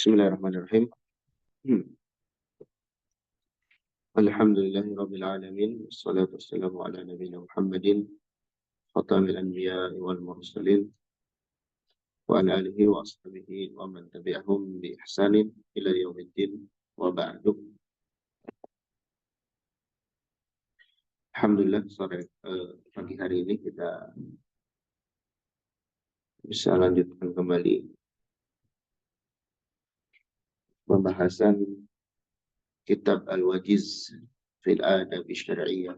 Bismillahirrahmanirrahim. Alhamdulillahirabbil alamin. Wassalatu wassalamu ala nabiyina Muhammadin khatamil anbiya'i wal mursalin wa ala alihi wa ashabihi wa man tabi'ahum bi ihsanin ila yaumiddin wa ba'du. Alhamdulillah pagi hari ini kita bisa lanjutkan kembali pembahasan kitab Al-Wajiz fil Adab Syar'iyyah.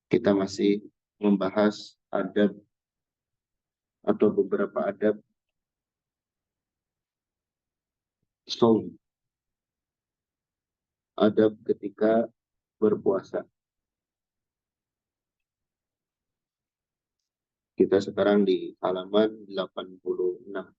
Kita masih membahas adab atau beberapa adab shaum, adab ketika berpuasa. Kita sekarang di halaman 86.15.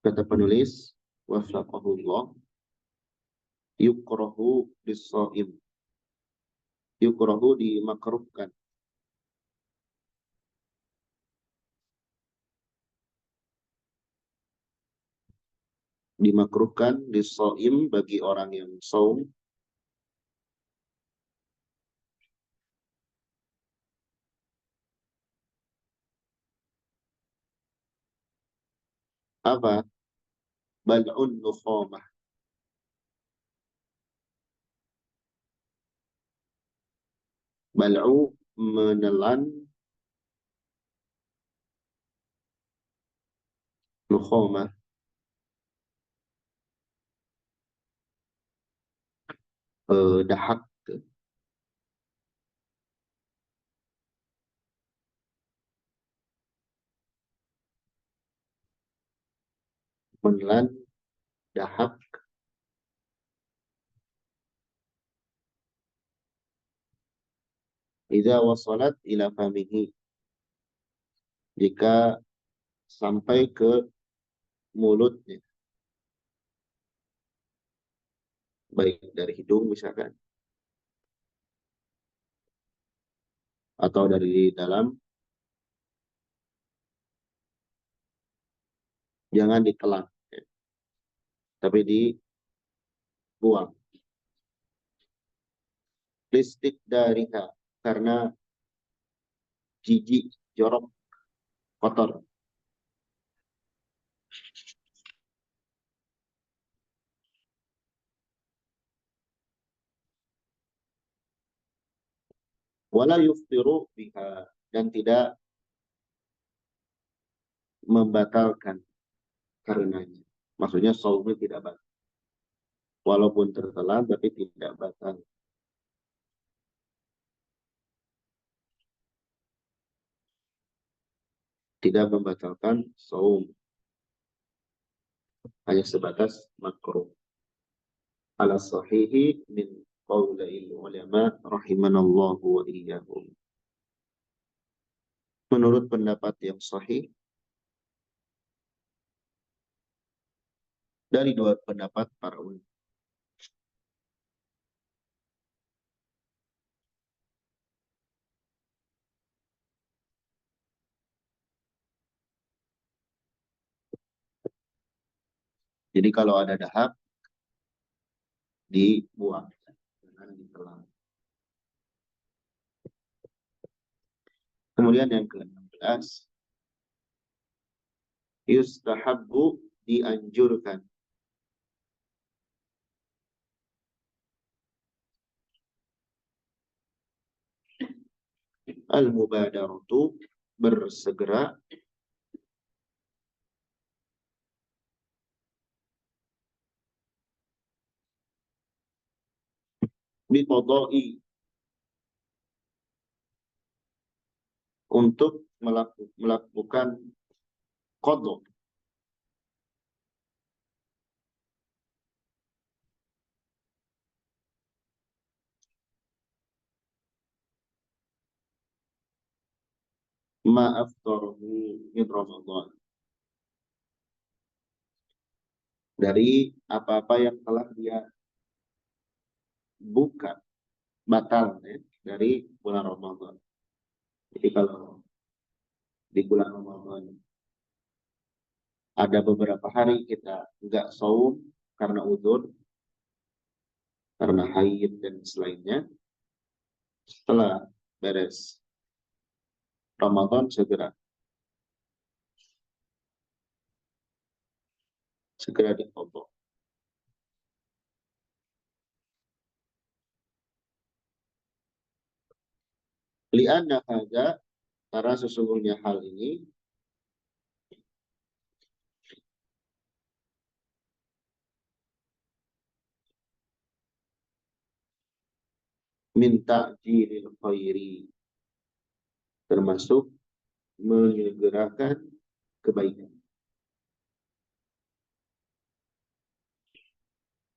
Kata penulis, wafaqahullah, yukrahu lis-shaim. Yukrahu dimakruhkan. Dimakruhkan lis-shaim bagi orang yang shaum. Apa? Bal'un nukhamah. Bal'u menelan, nukhamah dahak. Menelan dahak idza wasalat ila famihi, jika sampai ke mulutnya, baik dari hidung misalkan atau dari dalam. Jangan ditelan, tapi dibuang. Listik dariha, karena jijik, jorok, kotor. Wala yuftiru biha, dan tidak membatalkan karenanya. Maksudnya saumnya tidak batal. Walaupun tertelan tapi tidak batal. Tidak membatalkan saum. Hanya sebatas makruh. Ala sahihi min qaulil ulama rahimanallahu wa iyyahum. Menurut pendapat yang sahih dari dua pendapat para ulama. Jadi kalau ada dahak, dibuang, jangan ditelan. Kemudian yang ke-16, yustahabbu, dianjurkan. Al-mubadaratu, bersegera. Biqada'i, untuk melakukan qadha. Ma aftarahu min Ramadan, dari apa-apa yang telah dia buka batal ya, dari bulan Ramadan. Jadi kalau di bulan Ramadan ada beberapa hari kita nggak saum karena udzur, karena haid dan selainnya, setelah beres Ramadan segera diqadha. Li'anna hadza, karena sesungguhnya hal ini minta ta'jilil khairi, termasuk menyegerakan kebaikan,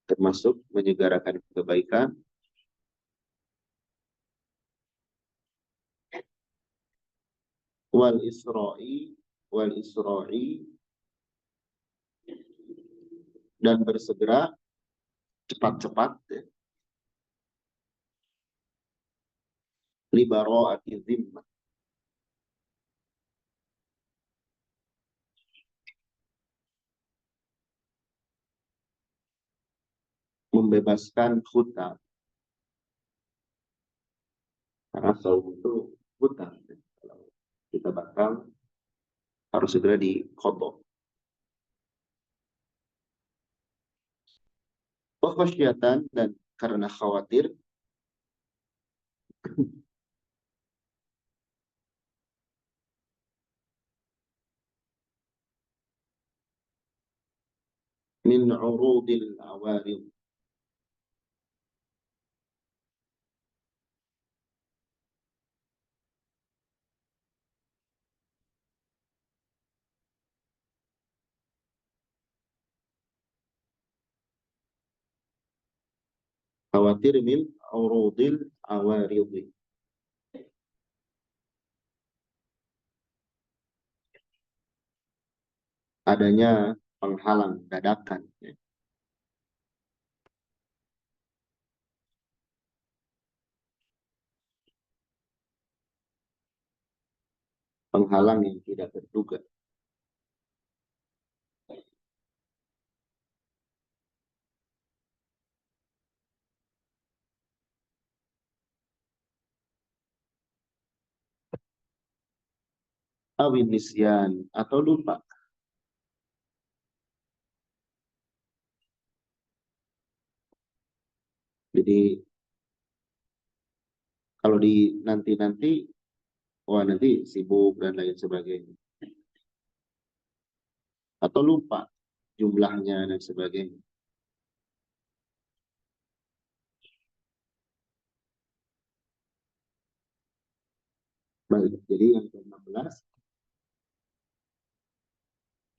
termasuk menyegerakan kebaikan, wal isra'i wal isra'i, dan bersegera cepat-cepat ya, li bara'ati zimmah, membebaskan hutang. Karena saum itu hutang ya. Kalau kita batal harus segera diqadha. Wa khasyatan, dan karena khawatir, min urudil awarid, khawatir min urudil awarid, adanya penghalang dadakan ya. Penghalang yang tidak terduga. Awin nisyan, atau lupa. Jadi kalau di nanti-nanti, wah nanti sibuk dan lain sebagainya. Atau lupa jumlahnya dan sebagainya. Baik, jadi yang ke-16,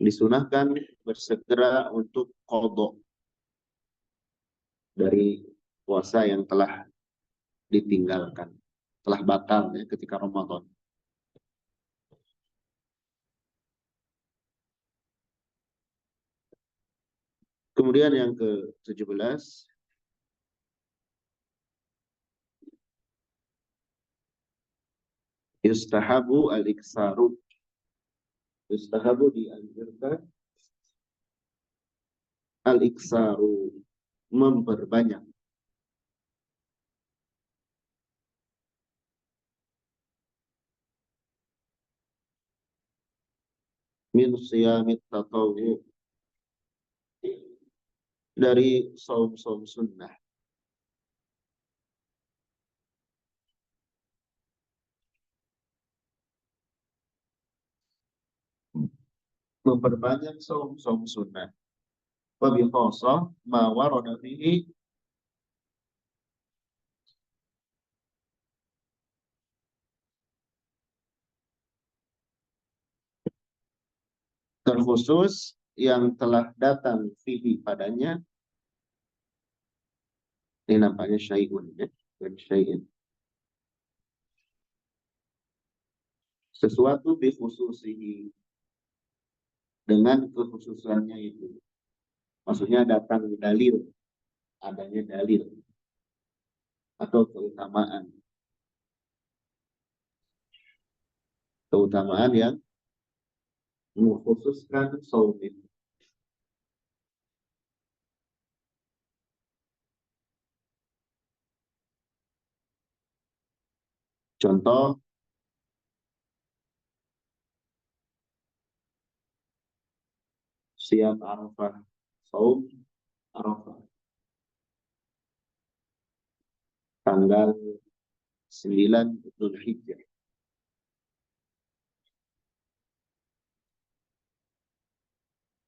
disunahkan bersegera untuk qadha dari puasa yang telah ditinggalkan, telah batal ya, ketika Ramadan. Kemudian yang ke-17, yustahabu al-iksaru, yustahabu dianjurkan al-iksaru, memperbanyak, min siyamit tatawwu, dari saum-saum sunnah, memperbanyak saum-saum sunnah. Wa bi khasah ma warada fihi, terkhusus yang telah datang fihi padanya, ini nampaknya syai'un ya, dan syai'in, sesuatu bi khususihi, dengan kekhususannya itu. Maksudnya datang dalil, adanya dalil atau keutamaan. Keutamaan yang mengkhususkan saum itu. Contoh, siam Arafah, saum Arafah, tanggal 9 Dzulhijjah.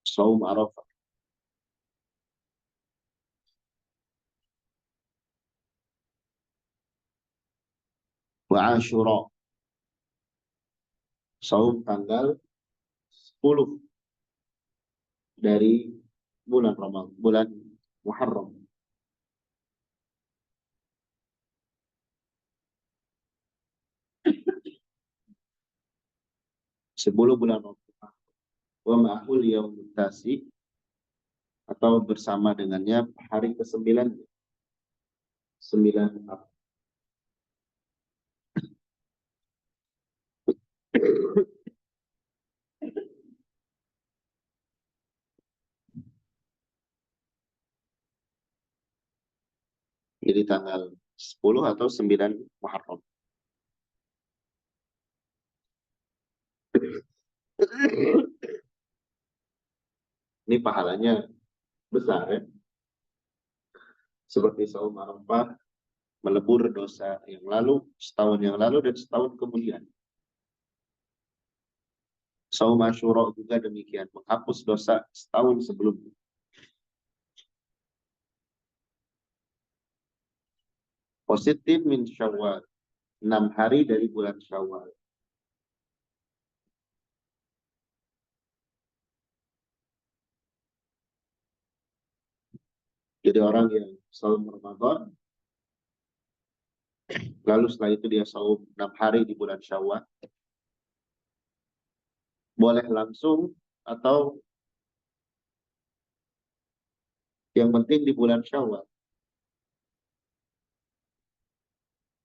Saum Arafah. Wa Ashura, saum tanggal 10 dari bulan Ramadan, bulan Muharram. Sebelum bulan Ramadan. Wa ma'ul yaumut tasi, atau bersama dengannya hari ke-9, 9 April. Jadi tanggal 10 atau 9 Muharram. Ini pahalanya besar ya. Seperti saum Arafah, melebur dosa yang lalu, setahun yang lalu dan setahun kemudian. Saum Asyura juga demikian, menghapus dosa setahun sebelumnya. Positif min Syawal, 6 hari dari bulan Syawal. Jadi orang yang saum Ramadan, lalu setelah itu dia saum 6 hari di bulan Syawal, boleh langsung atau yang penting di bulan Syawal.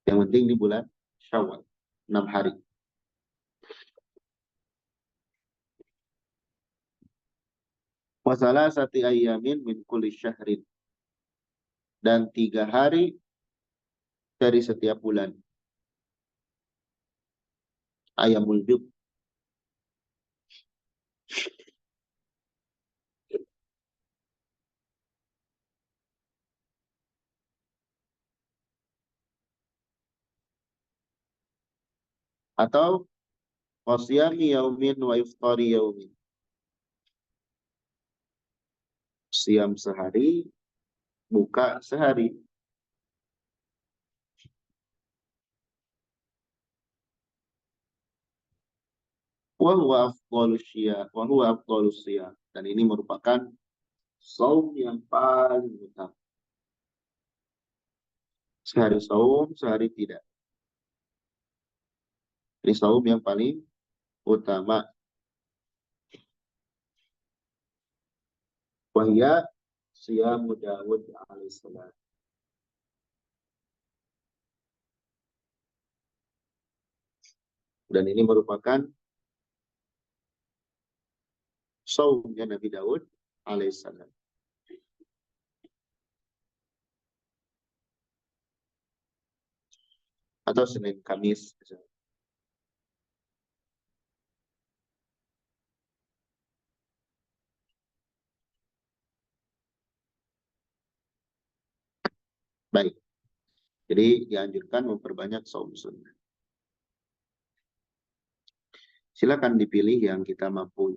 Yang penting di bulan Syawal, 6 hari. Wasalah sati ayamin min kulli syahrin. Dan 3 hari dari setiap bulan. Ayamul Jub. Atau wasyami yaumin wa iftari yaumin. Siam sehari, buka sehari. Wa huwa afdhalus syiyam, wa huwa afdhalus syiyam. Dan ini merupakan saum yang paling utama. Sehari saum, sehari tidak. Ini saum yang paling utama. Wahya siyamu Dawud alaihissalam. Dan ini merupakan saumnya Nabi Daud alaihissalam. Atau Senin Kamis. Baik. Jadi dianjurkan memperbanyak saum sunnah. Silakan dipilih yang kita mampu.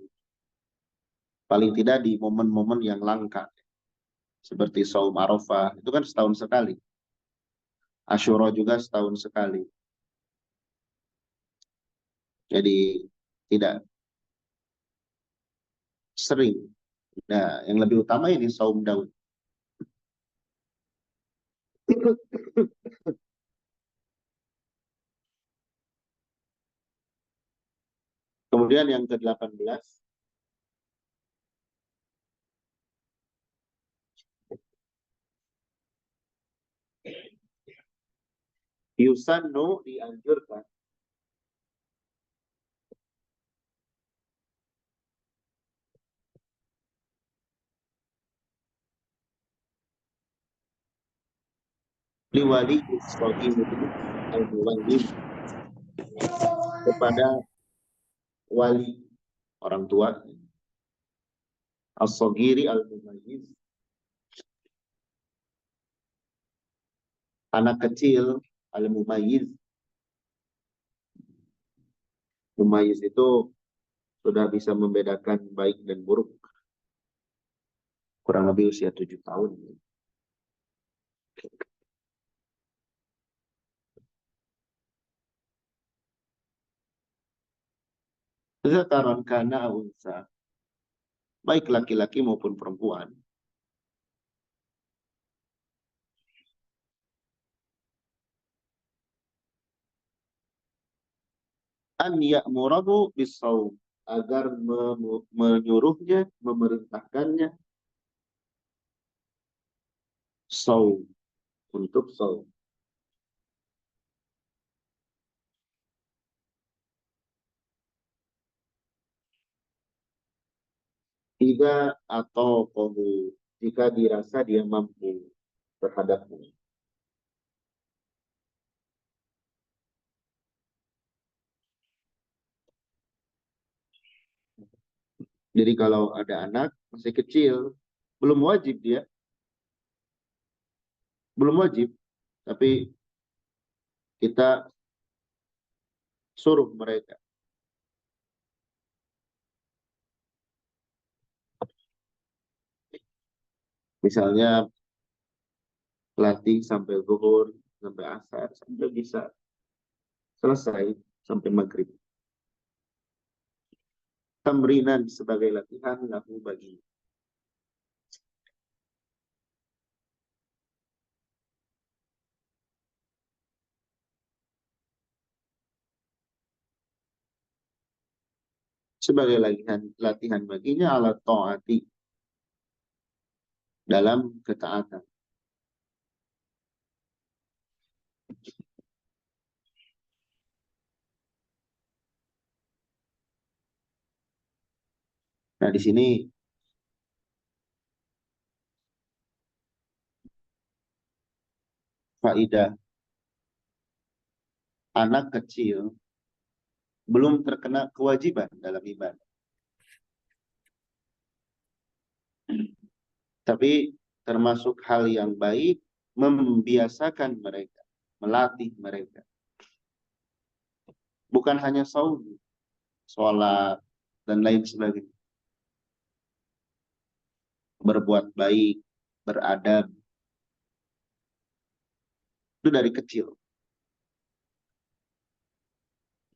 Paling tidak di momen-momen yang langka. Seperti saum Arafah, itu kan setahun sekali. Asyura juga setahun sekali. Jadi tidak sering. Nah, yang lebih utama ini saum Daud. Kemudian yang ke-18, Yusannu dianjurkan. Liwali shogiri al-muwallim, kepada wali orang tua, as-shogiri al-mumayyiz, anak kecil, al-mumayyiz. Mumayyiz itu sudah bisa membedakan baik dan buruk, kurang lebih usia 7 tahun. Zakaron kana unsa, baik laki-laki maupun perempuan. An ya'murahu bisawm, agar menyuruhnya, memerintahkannya saum, untuk saum. Jika atau kohu, jika dirasa dia mampu terhadapnya. Jadi kalau ada anak masih kecil, belum wajib dia, belum wajib, tapi kita suruh mereka. Misalnya latih sampai zuhur, sampai asar, sampai bisa selesai, sampai maghrib. Tamrinan sebagai latihan lahu bagi. Sebagai latihan baginya ala ta'ati, dalam ketaatan. Nah, di sini faedah, anak kecil belum terkena kewajiban dalam ibadah, tapi termasuk hal yang baik membiasakan mereka, melatih mereka. Bukan hanya saum, sholat, dan lain sebagainya. Berbuat baik, beradab, itu dari kecil.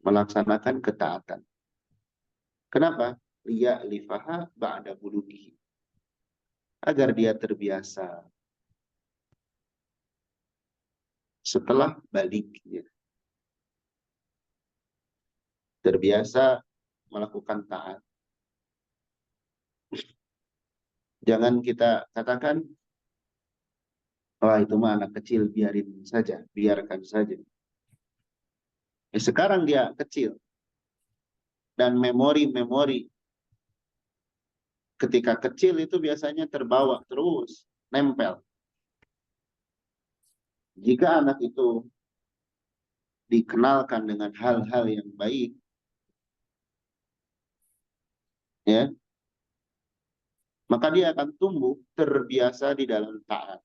Melaksanakan ketaatan. Kenapa? Lifaha ba'da bulugihi, agar dia terbiasa setelah baliknya. Terbiasa melakukan taat. Jangan kita katakan, wah itu mah anak kecil, biarin saja, biarkan saja. Sekarang dia kecil, dan memori-memori ketika kecil itu biasanya terbawa terus, nempel. Jika anak itu dikenalkan dengan hal-hal yang baik, ya, maka dia akan tumbuh terbiasa di dalam taat.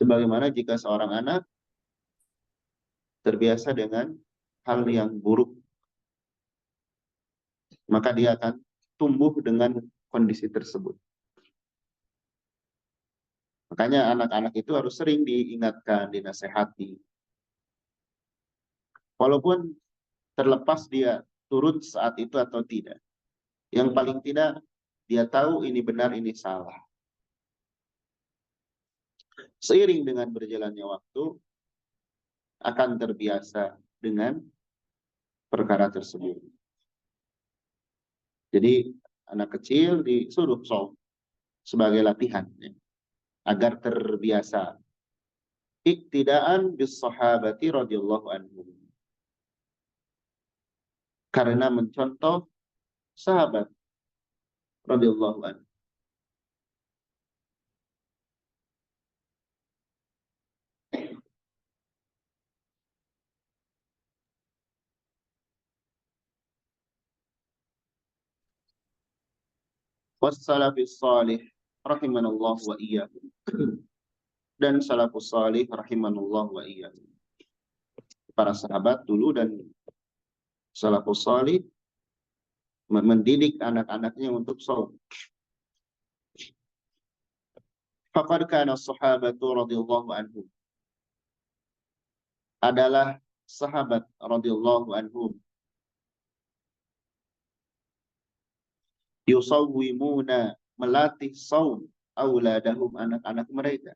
Sebagaimana jika seorang anak terbiasa dengan hal yang buruk, maka dia akan tumbuh dengan kondisi tersebut. Makanya anak-anak itu harus sering diingatkan, dinasehati. Walaupun terlepas dia turun saat itu atau tidak. Yang paling tidak, dia tahu ini benar, ini salah. Seiring dengan berjalannya waktu, akan terbiasa dengan perkara tersebut. Jadi anak kecil disuruh sholat sebagai latihan, ya, agar terbiasa iktidaan bis sahabati radhiyallahu anhum. Karena mencontoh sahabat radhiyallahu anhum. Wassalafis salih rahimanallahu wa iyyakum. Dan salafus salih rahimanallahu wa iyyakum. Para sahabat dulu dan salafus salih mendidik anak-anaknya untuk shaum. Faqad kana as-sahabatu radhiyallahu anhum. Adalah sahabat radhiyallahu anhum yusawwimuna, melatih shaum auladahum, anak-anak mereka,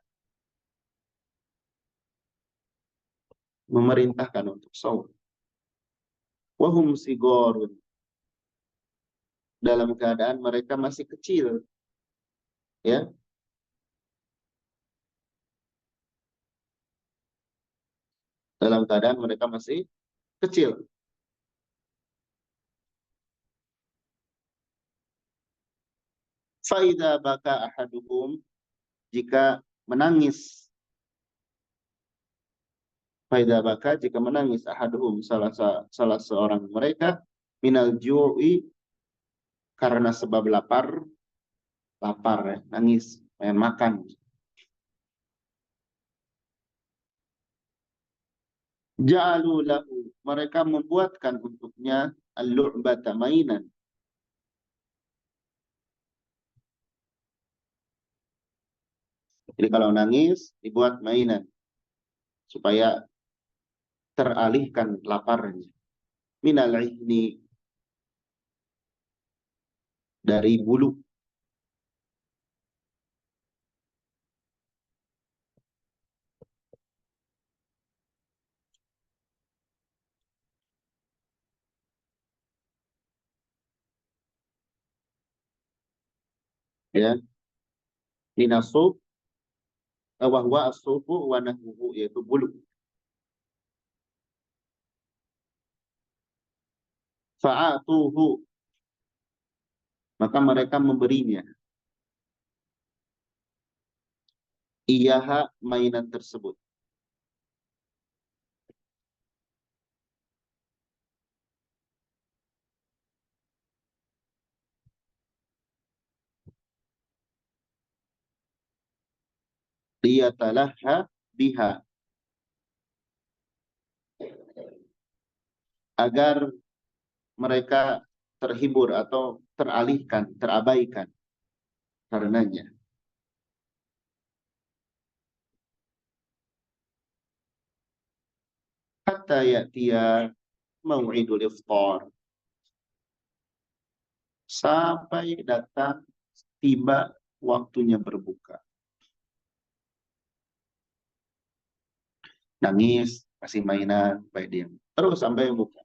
memerintahkan untuk shaum. Wahum sigorun, dalam keadaan mereka masih kecil, ya, dalam keadaan mereka masih kecil. Faida baka ahaduhum, jika menangis, faida baka, jika menangis, ahaduhum, salah seorang mereka, minal ju'i, karena sebab lapar, ya, nangis, pengen makan. Ja'alu lahu, mereka membuatkan untuknya al-lu'bata, mainan. Jadi kalau nangis dibuat mainan supaya teralihkan laparnya. Minal ihni, dari bulu. Ya, minasub wa huwa as-sufu wa nahwuhu, yaitu bulu. Fa'atuhu, maka mereka memberinya iyaha, mainan tersebut. Liyatalaha biha, agar mereka terhibur atau teralihkan, terabaikan karenanya. Hatta ya'tiya mau'idul iftar, sampai datang, tiba waktunya berbuka. Nangis, kasih mainan, supaya diam. Terus sampai buka.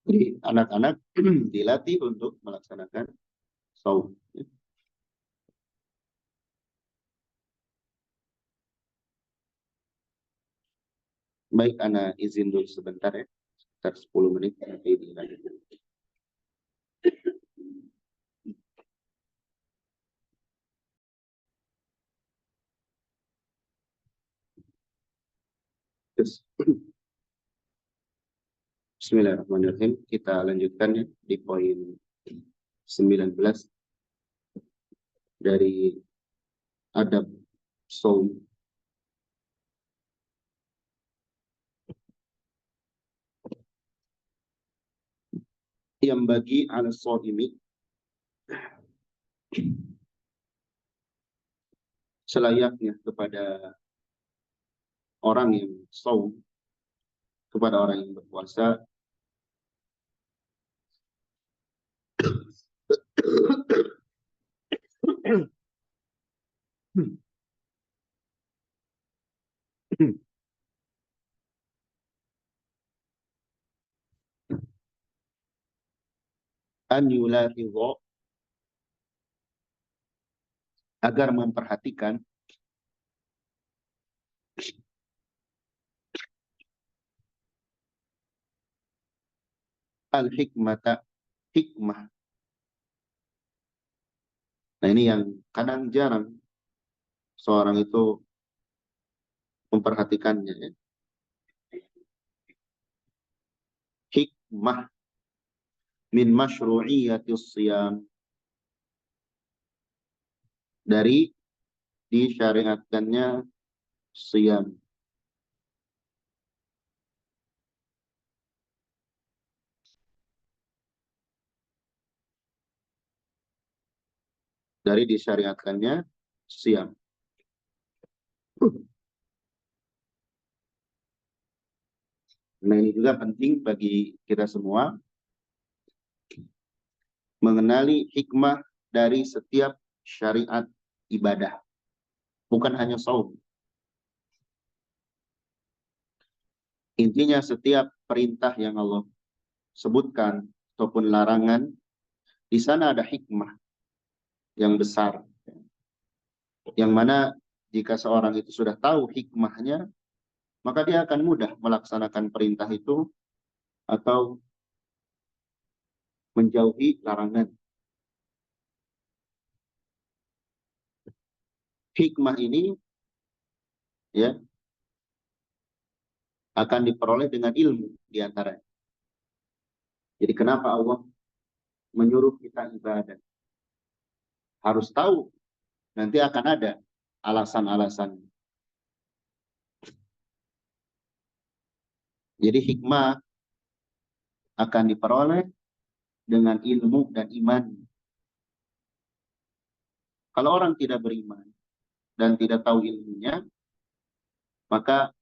Jadi anak-anak dilatih untuk melaksanakan shaum. Baik, Ana izin dulu sebentar ya. Sekitar 10 menit nanti dilanjutkan. Terus, bismillahirrahmanirrahim. Kita lanjutkan ya di poin 19 dari adab shaum. Yang bagi ala shaimi, selayaknya kepada orang yang shaum, kepada orang yang berpuasa, an yulahidha, agar memperhatikan al-hikmata, hikmah. Nah, ini yang kadang jarang seorang itu memperhatikannya, ya. Hikmah min masyru'iyatis siyam, dari disyariatkannya siyam. Dari disyariatkannya siyam. Nah, ini juga penting bagi kita semua mengenali hikmah dari setiap syariat ibadah, bukan hanya saum. Intinya setiap perintah yang Allah sebutkan ataupun larangan, di sana ada hikmah yang besar. Yang mana jika seorang itu sudah tahu hikmahnya, maka dia akan mudah melaksanakan perintah itu atau menjauhi larangan. Hikmah ini, ya, akan diperoleh dengan ilmu di antaranya. Jadi kenapa Allah menyuruh kita ibadah? Harus tahu, nanti akan ada alasan-alasan. Jadi hikmah akan diperoleh dengan ilmu dan iman. Kalau orang tidak beriman dan tidak tahu ilmunya, maka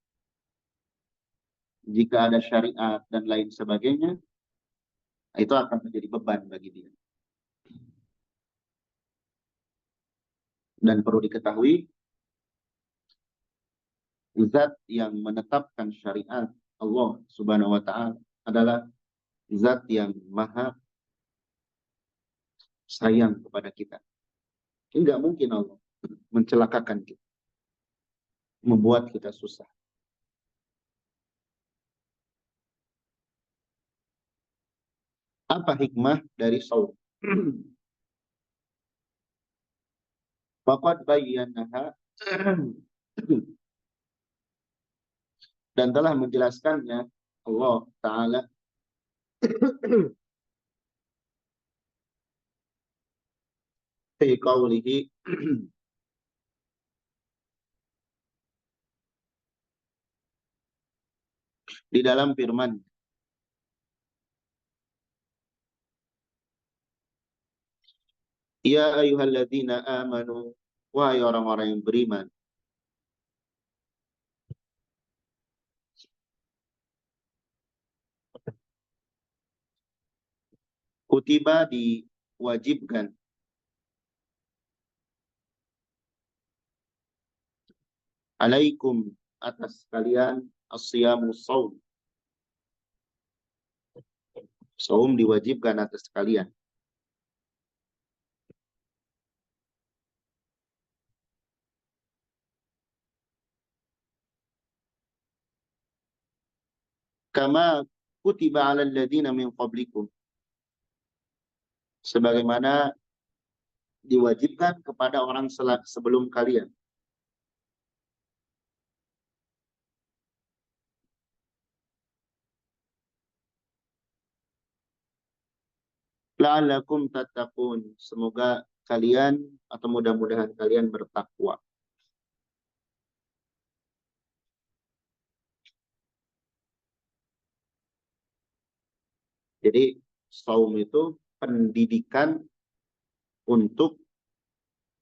jika ada syariat dan lain sebagainya, itu akan menjadi beban bagi dia. Dan perlu diketahui, zat yang menetapkan syariat Allah Subhanahu wa Ta'ala adalah zat yang maha sayang kepada kita. Tidak mungkin Allah mencelakakan kita, membuat kita susah. Apa hikmah dari saum? Faqad bayyanaha, dan telah menjelaskannya Allah Ta'ala fi qawlihi, di dalam firman, ya ayyuhalladzina amanu, wahai orang-orang yang beriman, kutiba, diwajibkan, alaikum, atas kalian, as-siyamus saum, saum diwajibkan atas kalian. Kama kutiba 'alal ladzina min qablikum, sebagaimana diwajibkan kepada orang sebelum kalian. La'allakum tattaqun, semoga kalian atau mudah-mudahan kalian bertakwa. Jadi saum itu pendidikan untuk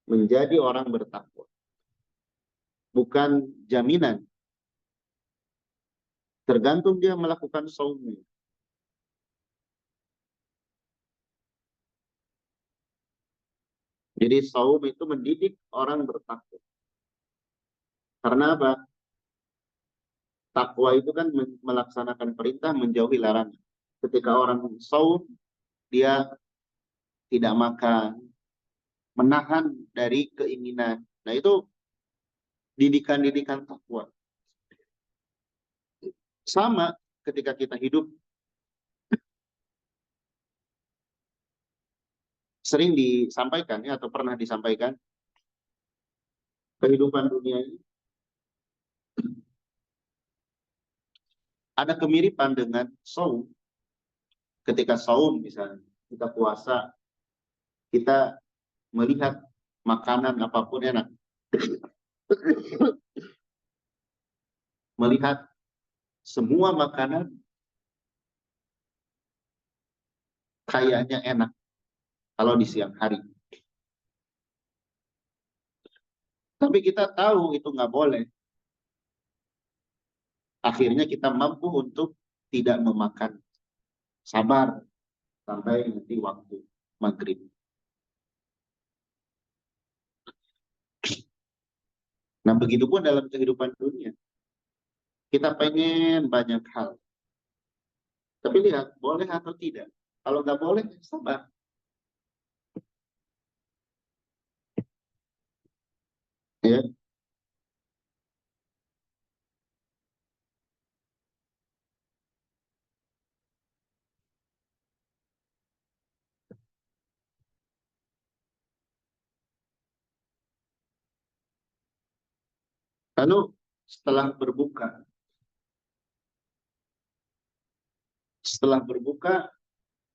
menjadi orang bertakwa, bukan jaminan. Tergantung dia melakukan saumnya. Jadi saum itu mendidik orang bertakwa. Karena apa? Takwa itu kan melaksanakan perintah, menjauhi larangan. Ketika orang saum, dia tidak makan, menahan dari keinginan. Nah, itu didikan-didikan takwa. Sama ketika kita hidup, sering disampaikan ya, atau pernah disampaikan, kehidupan dunia ini ada kemiripan dengan saum. Ketika saum misalnya, kita puasa, kita melihat makanan apapun enak. Melihat semua makanan kayaknya enak kalau di siang hari. Tapi kita tahu itu nggak boleh. Akhirnya kita mampu untuk tidak memakan. Sabar sampai nanti waktu maghrib. Nah, begitupun dalam kehidupan dunia. Kita pengen banyak hal. Tapi lihat, boleh atau tidak. Kalau nggak boleh, sabar. Ya. Lalu setelah berbuka,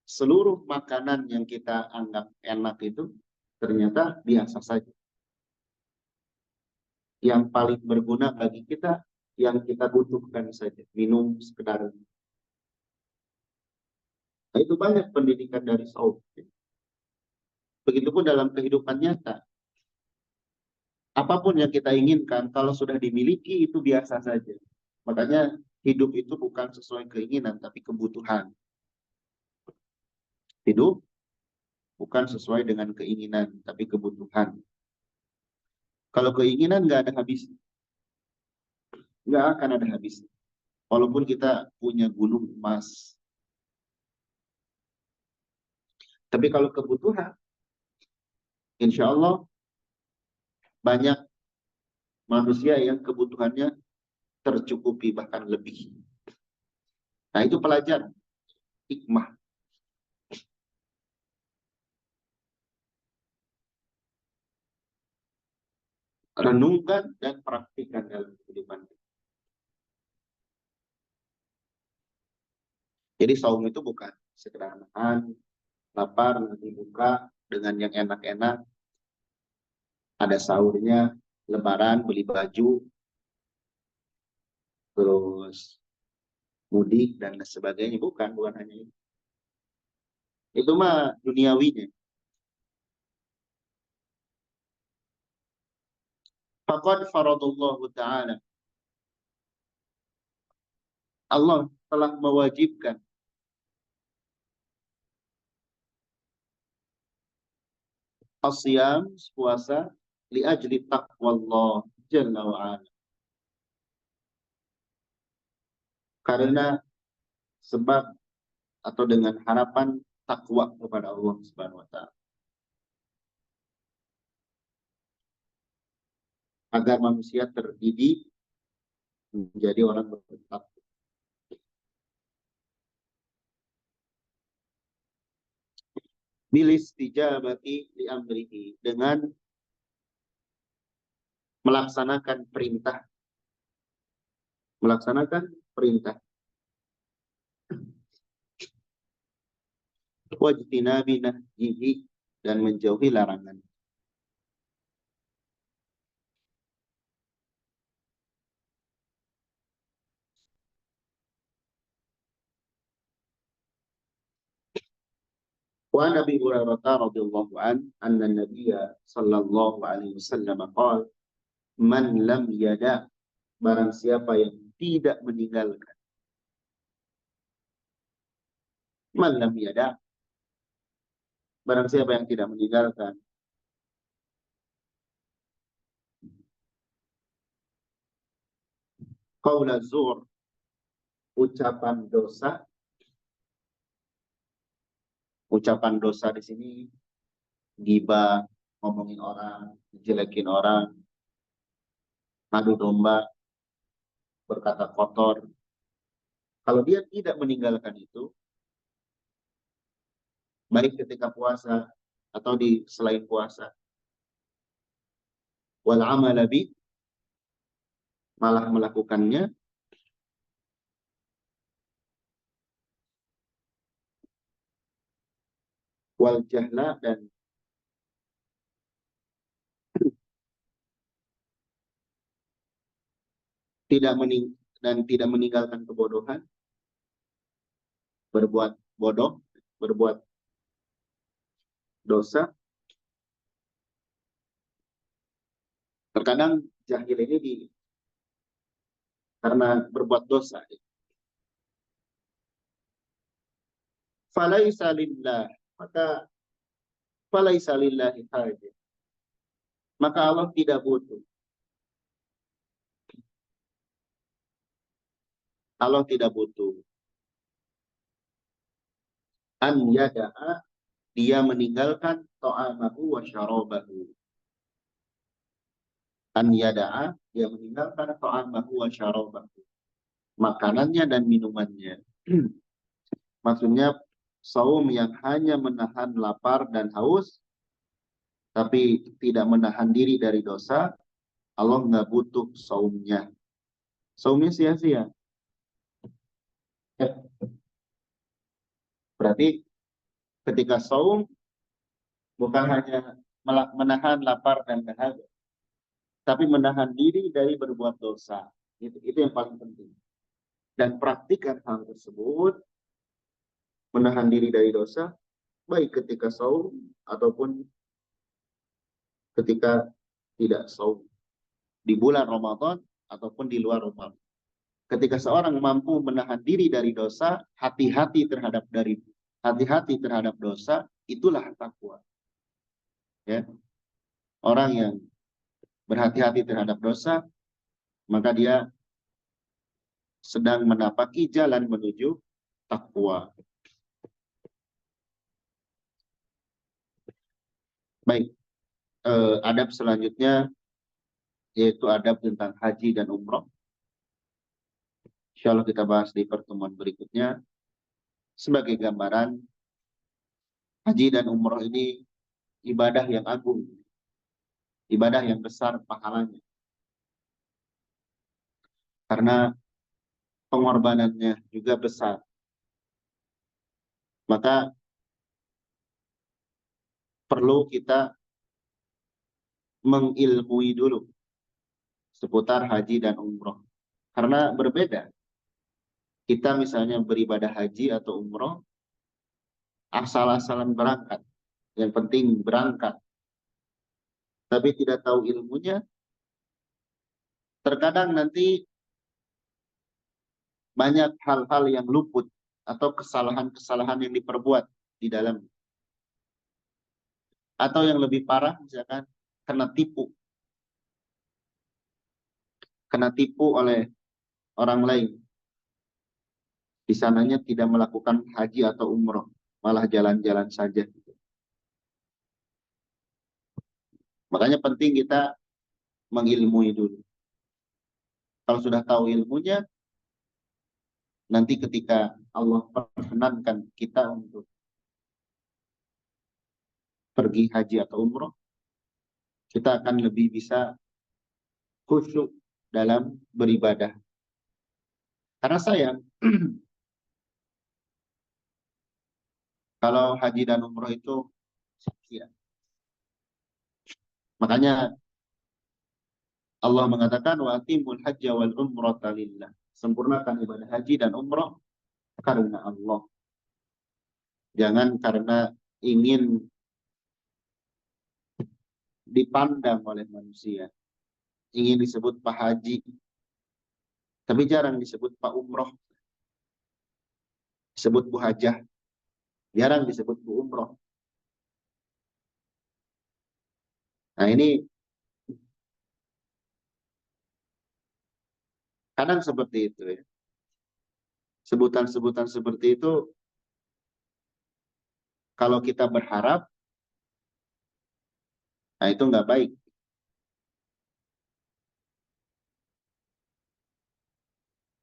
seluruh makanan yang kita anggap enak itu ternyata biasa saja. Yang paling berguna bagi kita, yang kita butuhkan saja. Minum sekedar. Nah, itu banyak pendidikan dari saum. Begitupun dalam kehidupan nyata. Apapun yang kita inginkan, kalau sudah dimiliki itu biasa saja. Makanya hidup itu bukan sesuai keinginan, tapi kebutuhan. Hidup bukan sesuai dengan keinginan, tapi kebutuhan. Kalau keinginan nggak ada habis, nggak akan ada habis. Walaupun kita punya gunung emas. Tapi kalau kebutuhan, insya Allah banyak manusia yang kebutuhannya tercukupi bahkan lebih. Nah, itu pelajaran hikmah. Renungkan dan praktikkan dalam kehidupan. Jadi saum itu bukan sekedar makan, lapar, nanti buka dengan yang enak-enak, ada sahurnya, lebaran, beli baju, terus mudik dan sebagainya. Bukan hanya itu. Itu mah duniawinya. Faqad faradallahu ta'ala. Allah telah mewajibkan asyam, puasa, li ajli taqwallah jalla wa'ala. Karena sebab atau dengan harapan takwa kepada Allah Subhanahu wa taala. Agar manusia terdidik menjadi orang bertakwa. Bilis tijabati li amrihi, dengan melaksanakan perintah. Melaksanakan perintah. Wajtinabi nahyihi, dan menjauhi larangan. Wa Nabi Hurairah radhiyallahu anna Nabiyya sallallahu alaihi wasallam qala, man lam yada, barang siapa yang tidak meninggalkan, man lam yada, barang siapa yang tidak meninggalkan qaula zur, ucapan dosa. Ucapan dosa di sini gibah, ngomongin orang, jelekin orang, adu domba, berkata kotor. Kalau dia tidak meninggalkan itu, baik ketika puasa atau di selain puasa, wal amala bi, malah melakukannya, wal jahla, dan tidak meninggalkan kebodohan, berbuat bodoh, berbuat dosa. Terkadang jahil ini karena berbuat dosa. Falaisa lillah, maka falaisa lillahi hajah. Maka Allah tidak butuh. Allah tidak butuh. An yada'a, dia meninggalkan ta'amahu wa syarabahu. An yada'a, dia meninggalkan ta'amahu wa syarabahu. Makanannya dan minumannya. Maksudnya saum yang hanya menahan lapar dan haus, tapi tidak menahan diri dari dosa, Allah nggak butuh saumnya. Saumnya sia-sia. Berarti ketika saum bukan hanya menahan lapar dan dahaga, tapi menahan diri dari berbuat dosa. Itu yang paling penting. Dan praktikkan hal tersebut, menahan diri dari dosa, baik ketika saum ataupun ketika tidak saum. Di bulan Ramadan ataupun di luar Ramadan. Ketika seorang mampu menahan diri dari dosa, hati-hati terhadap dosa, itulah takwa. Ya. Orang yang berhati-hati terhadap dosa, maka dia sedang menapaki jalan menuju takwa. Baik, adab selanjutnya yaitu adab tentang haji dan umroh. Insya Allah kita bahas di pertemuan berikutnya. Sebagai gambaran, haji dan umroh ini ibadah yang agung, ibadah yang besar pahalanya. Karena pengorbanannya juga besar. Maka perlu kita mengilmui dulu seputar haji dan umroh. Karena berbeda. Kita misalnya beribadah haji atau umroh, asal-asalan berangkat. Yang penting berangkat. Tapi tidak tahu ilmunya, terkadang nanti banyak hal-hal yang luput atau kesalahan-kesalahan yang diperbuat di dalam. Atau yang lebih parah, misalkan kena tipu. Kena tipu oleh orang lain. Di sananya tidak melakukan haji atau umroh, malah jalan-jalan saja. Makanya penting kita mengilmui dulu. Kalau sudah tahu ilmunya, nanti ketika Allah perkenankan kita untuk pergi haji atau umroh, kita akan lebih bisa khusyuk dalam beribadah. Karena sayang, kalau haji dan umroh itu sia. Makanya Allah mengatakan wa atimul hajja wal umrata lillah. Sempurnakan ibadah haji dan umroh karena Allah. Jangan karena ingin dipandang oleh manusia. Ingin disebut Pak Haji, tapi jarang disebut Pak Umroh. Disebut Bu Hajah, jarang disebut Bu Umroh. Nah ini kadang seperti itu ya. Sebutan-sebutan seperti itu, kalau kita berharap Nah, itu nggak baik.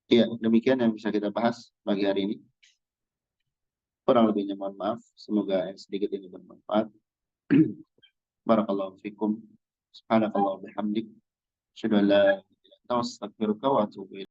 Iya, demikian yang bisa kita bahas pagi hari ini. Kurang lebihnya mohon maaf. Semoga yang sedikit ini bermanfaat. Barakallahu fikum. Subhanakallah bihamdik. Asyhadu an la ilaha illa anta astaghfiruka wa atubu ilaik.